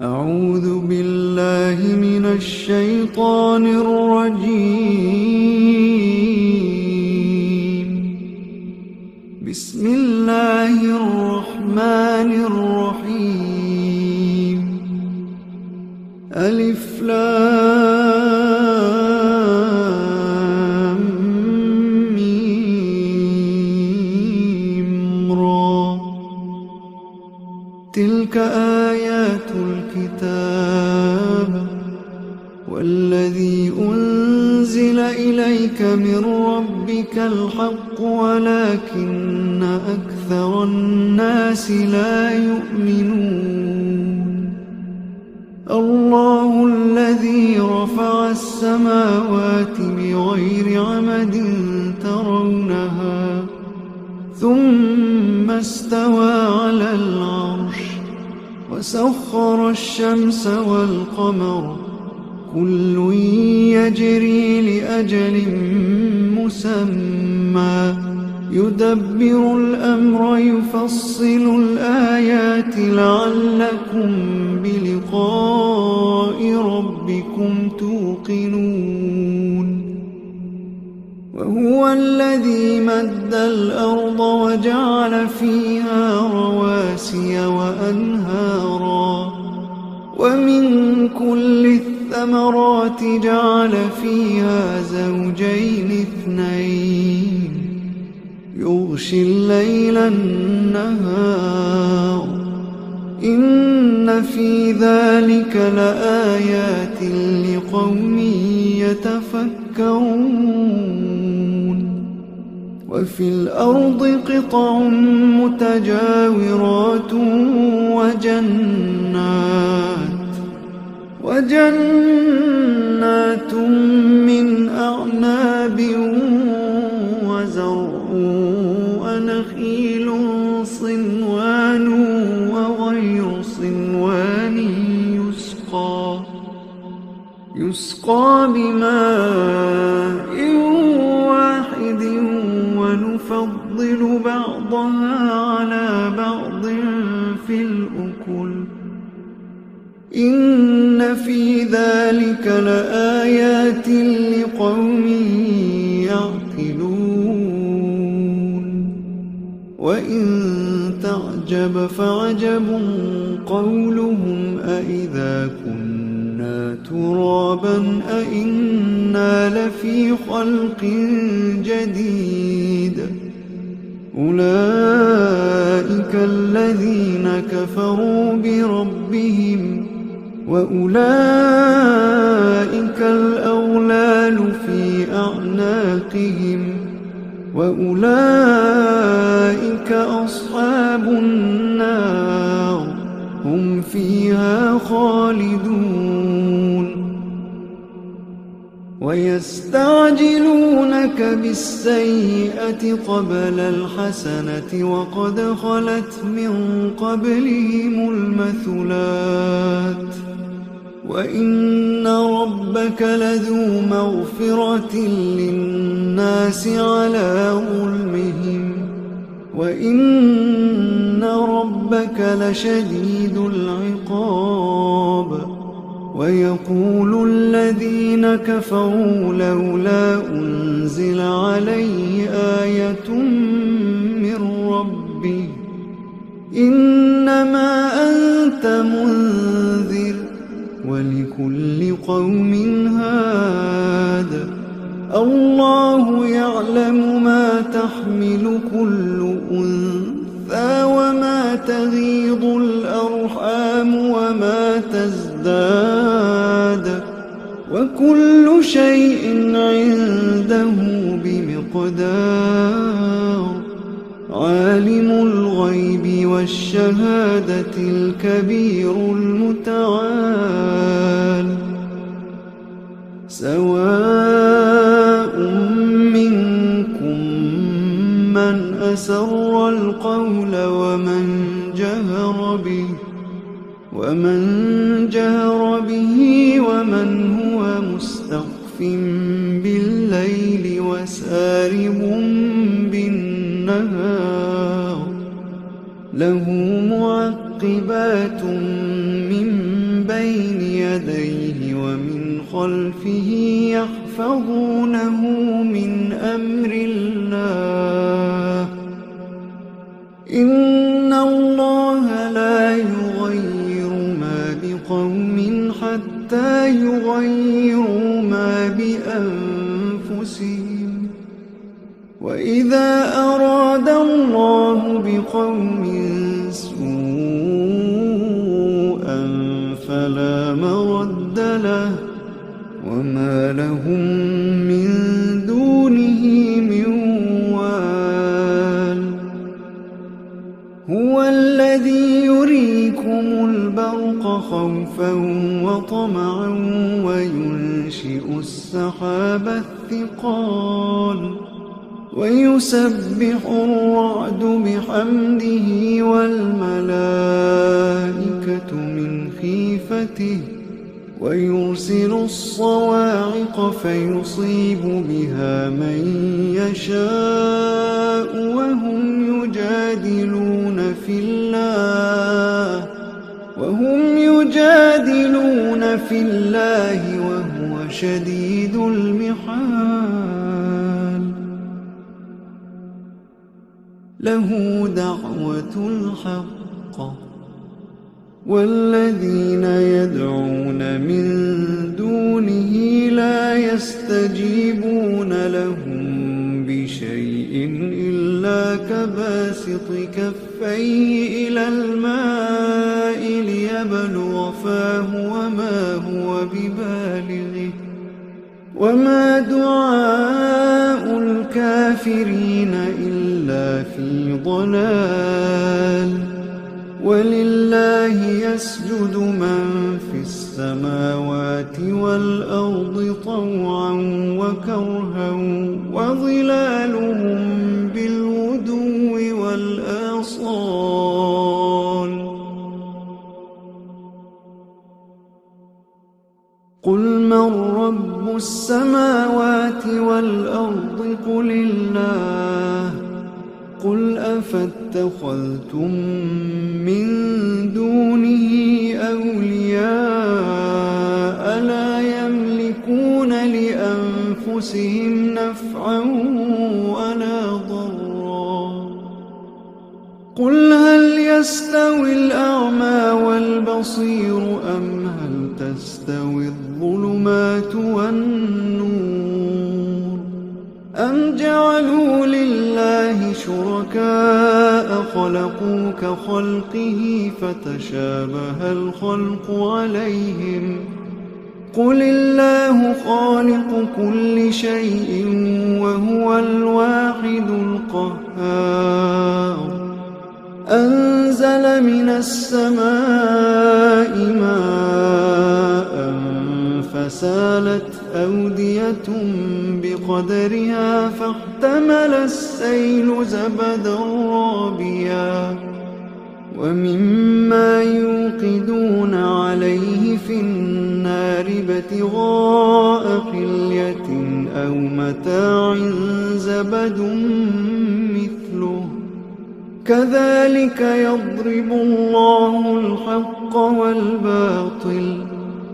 أعوذ بالله من الشيطان الرجيم. بسم الله الرحمن الرحيم. ألف لام ميم را. تلك آيات الكتاب والذي أنزل إليك من ربك الحق ولكن أكثر الناس لا يؤمنون. الله الذي رفع السماوات بغير عمد ترونها ثم استوى على العرش وسخر الشمس والقمر كل يجري لأجل مسمى يدبر الأمر يفصل الآيات لعلكم بلقاء ربكم توقنون. وهو الذي مد الأرض وجعل فيها رواسي وأنهارا ومن كل الثمرات جعل فيها زوجين اثنين يغشي الليل النهار إن في ذلك لآيات لقوم يتفكرون. وفي الأرض قطع متجاورات وجنات من أعناب وزرع ونخيل صنوان وغير صنوان يسقى بماء واحد ونفضل بعضها على بعض في الأكل إن في ذلك لآيات لقوم يعقلون. وإن تعجب فعجب قولهم أإذا كنا ترابا أإنا لفي خلق جديد أولئك الذين كفروا بربهم وأولئك الأغلال في أعناقهم وأولئك أصحاب النار هم فيها خالدون. ويستعجلونك بالسيئة قبل الحسنة وقد خلت من قبلهم المثلات وإن ربك لذو مغفرة للناس على ظلمهم وإن ربك لشديد العقاب. ويقول الذين كفروا لولا أنزل عليه آية من ربه إنما أنت منذر ولكل قوم هاد الله يعلم ما تحمل كل أنثى وما تغيض الأرحام وما تزداد وكل شيء عنده بمقدار. عالم الغيب والشهادة الكبير المتعال. سواء منكم من أسر القول ومن جهر به ومن هو مستخف بالليل وسارب بالنهار له معقبات من بين يديه ومن خلفه يحفظونه من أمر الله إن الله لا يغير ما بقوم حتى يغيروا ما بأنفسهم وإذا أراد الله بقوم سوءا فلا مرد له وما لهم من دونه من وال هو الذي يريكم البرق خوفا وطمعا وينشئ السحاب الثقال ويسبح الرعد بحمده والملائكة من خيفته ويرسل الصواعق فيصيب بها من يشاء وهم يجادلون في الله وهو شديد المحال له دعوة الحق والذين يدعون من دونه لا يستجيبون لهم بشيء إلا كباسط كفيه إلى الماء ليبلغ فاه وما هو ببالغه وما دعاء الكافرين إلا في ضلال ولله يسجد من في السماوات والأرض طوعا وكرها وظلالهم بالغدو والآصال قل من رب السماوات والأرض قل الله قل أفاتخذتم من دونه أولياء لا يملكون لأنفسهم نفعا ولا ضرا قل هل يستوي الأعمى والبصير أم هل تستوي الظلمات والنور أم جعلوا لله شركاء خلقوا كخلقه فتشابه الخلق عليهم قل الله خالق كل شيء وهو الواحد القهار أنزل من السماء ماء فسالت أودية بقدرها فاحتمل السيل زبدا رابيا ومما يوقدون عليه في النار ابتغاء حلية أو متاع زبد مثله كذلك يضرب الله الحق والباطل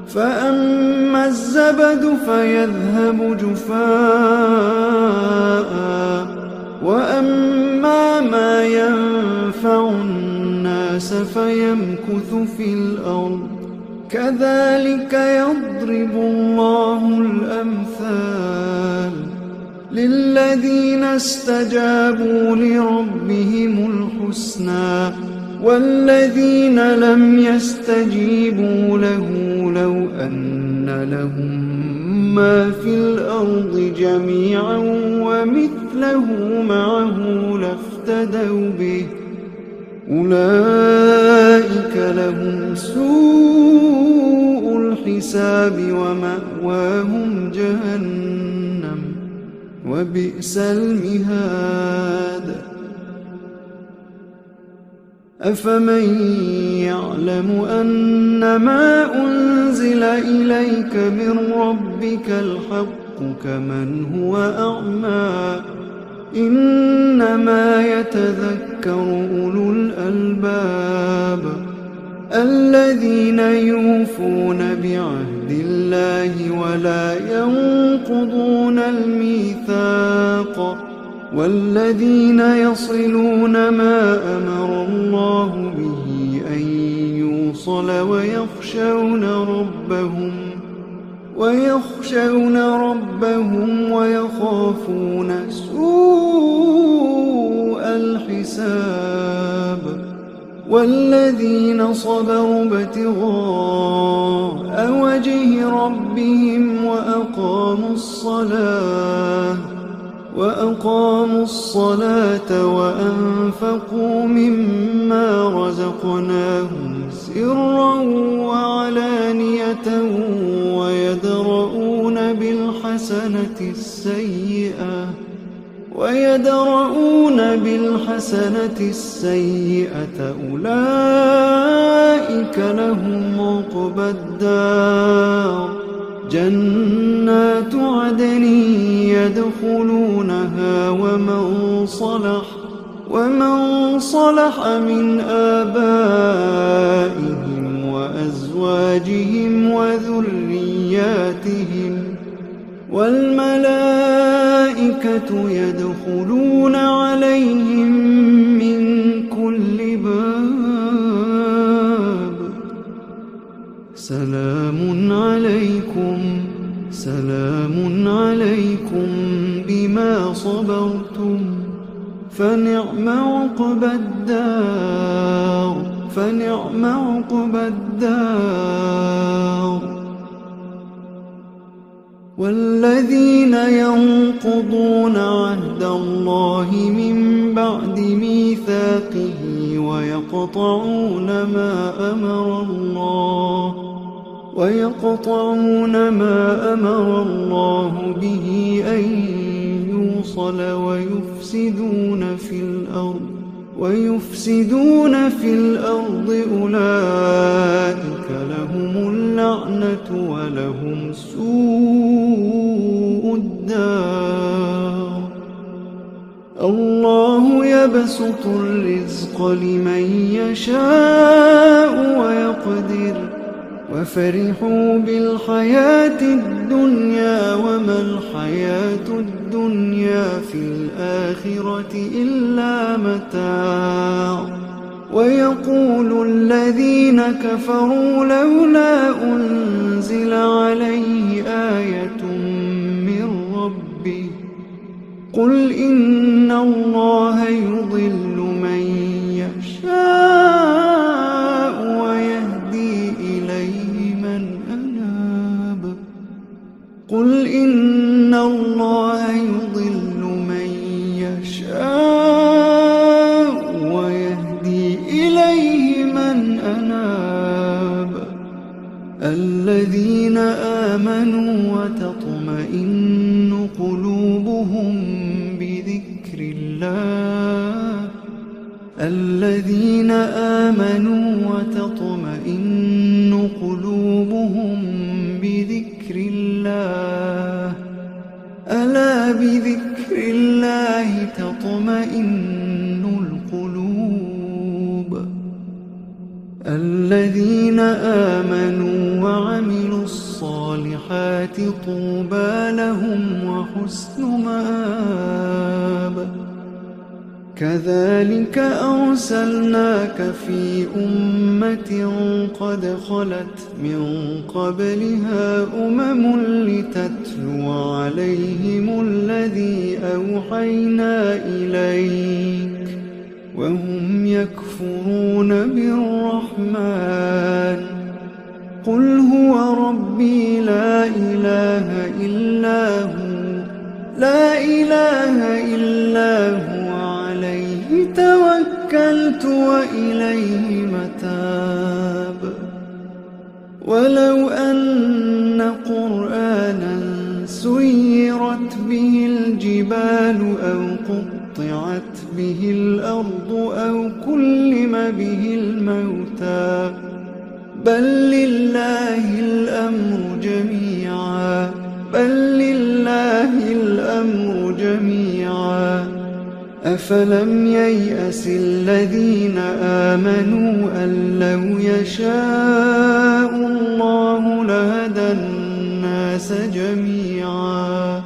فأما الزبد فيذهب جفاء وأما ما ينفع الناس فيمكث في الأرض كذلك يضرب الله الأمثال للذين استجابوا لربهم الحسنى والذين لم يستجيبوا له لو أن لهم ما في الأرض جميعا ومثله معه لافتدوا به أولئك لهم سوء الحساب ومأواهم جهنم وبئس المهاد أفمن يعلم أنما أنزل إليك من ربك الحق كمن هو أعمى إنما يتذكر أولو الألباب الذين يوفون بعهد الله ولا ينقضون الميثاق والذين يصلون ما أمر الله به أن يوصل ويخشون ربهم ويخافون سوء الحساب والذين صبروا ابتغاء وجه ربهم وأقاموا الصلاة وأنفقوا مما رزقناهم سرا وعلانية ويدرؤون بالحسنة السيئة أولئك لهم عقبى الدار جنات عدن يدخلونها ومن صلح من آبائهم وأزواجهم وذرياتهم والملائكة يدخلون عليهم من كل باب سلام عليكم بما صبرتم فنعم عقبى الدار والذين ينقضون عهد الله من بعد ميثاقه ويقطعون ما أمر الله به أن يوصل ويفسدون في الأرض أولئك لهم اللعنة ولهم سوء الدار الله يبسط الرزق لمن يشاء ويقدر وفرحوا بالحياة الدنيا وما الحياة الدنيا في الآخرة إلا متاع ويقول الذين كفروا لولا أنزل عليه آية من ربه قل إن الله يضل من يشاء ويهدي إليه من أناب قل إن الله يضل من يشاء ويهدي إليه من أناب الذين آمنوا وتطمئن قلوبهم بذكر الله الذين آمنوا وتطمئن قلوبهم بذكر الله ألا بذكر الله تطمئن القلوب الذين آمنوا وعملوا الصالحات طوبى لهم وحسن مآب كذلك أرسلناك في أمة قد خلت من قبلها لتتلو عليهم الذي أوحينا إليك وهم يكفرون بالرحمن قل هو ربي لا إله إلا هو عليه توكلت وإليه متاب ولو أن قرآنا سيرت به الجبال أو قطعت به الأرض أو كلم به الموتى بل لله الأمر جميعا أفلم ييأس الذين آمنوا أن لو يشاء الله لهدى الناس جميعا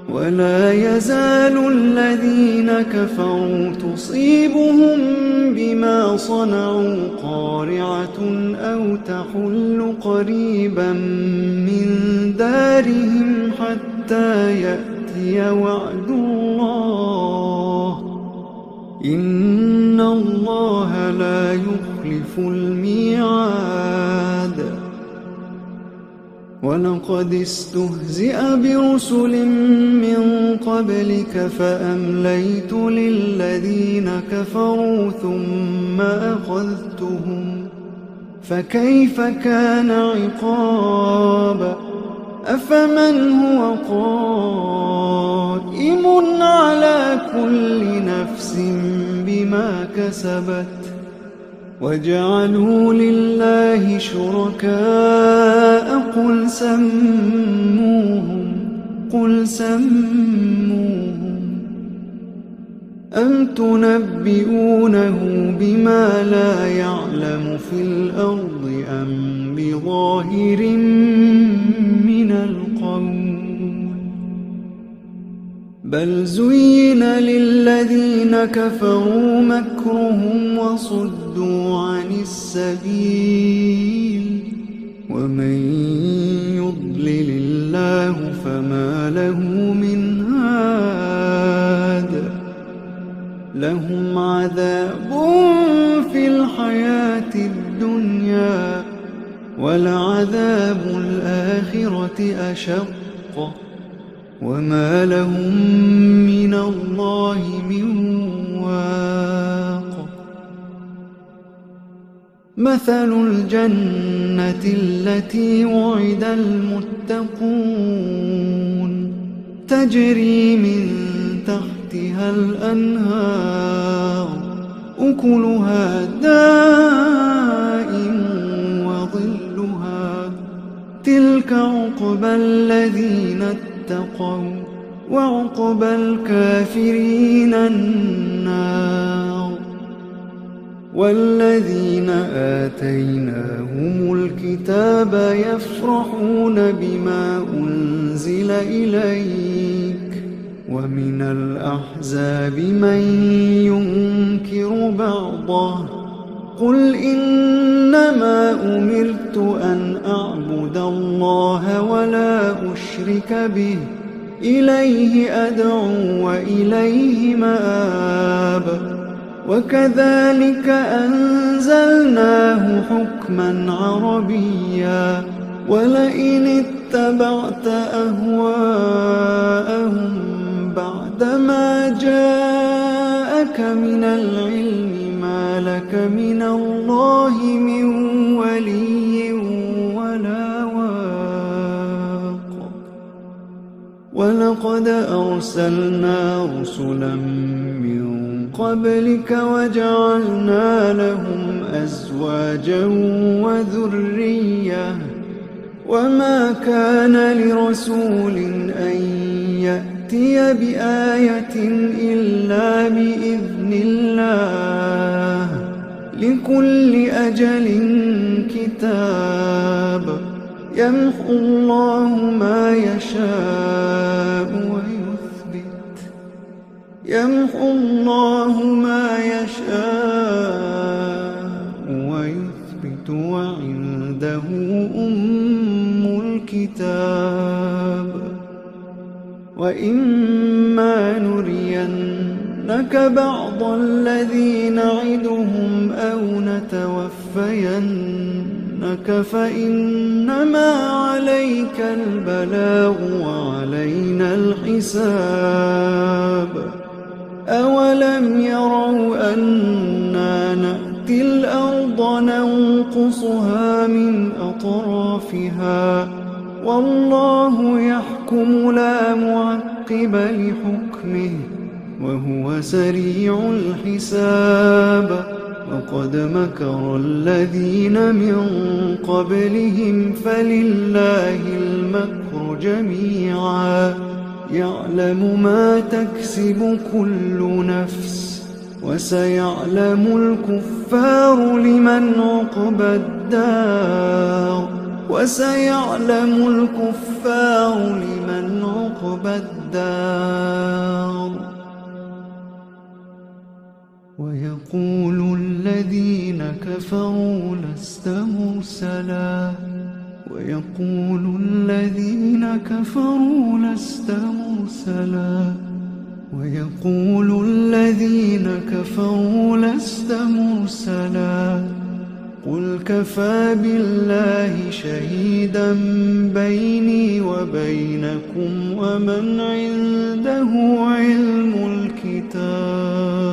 ولا يزال الذين كفروا تصيبهم بما صنعوا قارعة أو تحل قريبا من دارهم حتى يأتي وعد الله إن الله لا يخلف الميعاد ولقد استهزئ برسل من قبلك فأمليت للذين كفروا ثم أخذتهم فكيف كان عقاب أفمن هو قائم على كل نفس بما كسبت وجعلوا لله شركاء قل سموهم أم تنبئونه بما لا يعلم في الأرض أم بظاهر من القول بل زين للذين كفروا مكرهم وصدوا عن السبيل ومن يضلل الله فما له من هاد لهم عذاب في الحياة الدنيا ولعذاب الآخرة أشق وما لهم من الله من واق مثل الجنة التي وعد المتقون تجري من تحتها الأنهار أكلها دائم وظلها تلك عقبى الذين اتقوا وعقبى الكافرين النار والذين آتيناهم الكتاب يفرحون بما أنزل إليك ومن الأحزاب من ينكر بعضه قل إنما أمرت أن أعبد الله ولا أشرك به إليه أدعو وإليه مآب وكذلك أنزلناه حكما عربيا ولئن اتبعت أهواءهم بعدما جاءك من العلم ما لك من الله من ولي ولا واق ولقد أرسلنا رسلا من قبلك وجعلنا لهم أزواجا وذرية وما كان لرسول أن يأتي بآية إلا بإذن الله لكل أجل كتاب يمحو الله ما يشاء ويثبت يمحو الله ما يشاء ويثبت وعنده أم الكتاب وإما نرينك بعض الذي نعدهم أو نتوفينك فإنما عليك البلاغ وعلينا الحساب أولم يروا أنا نأتي الأرض ننقصها من أطرافها والله يحكم لا معقب لحكمه وهو سريع الحساب وقد مكر الذين من قبلهم فلله المكر جميعا يعلم ما تكسب كل نفس وسيعلم الكفار لمن عقبى الدار ويقول الذين كفروا لست مرسلا قل كفى بالله شهيدا بيني وبينكم ومن عنده علم الكتاب.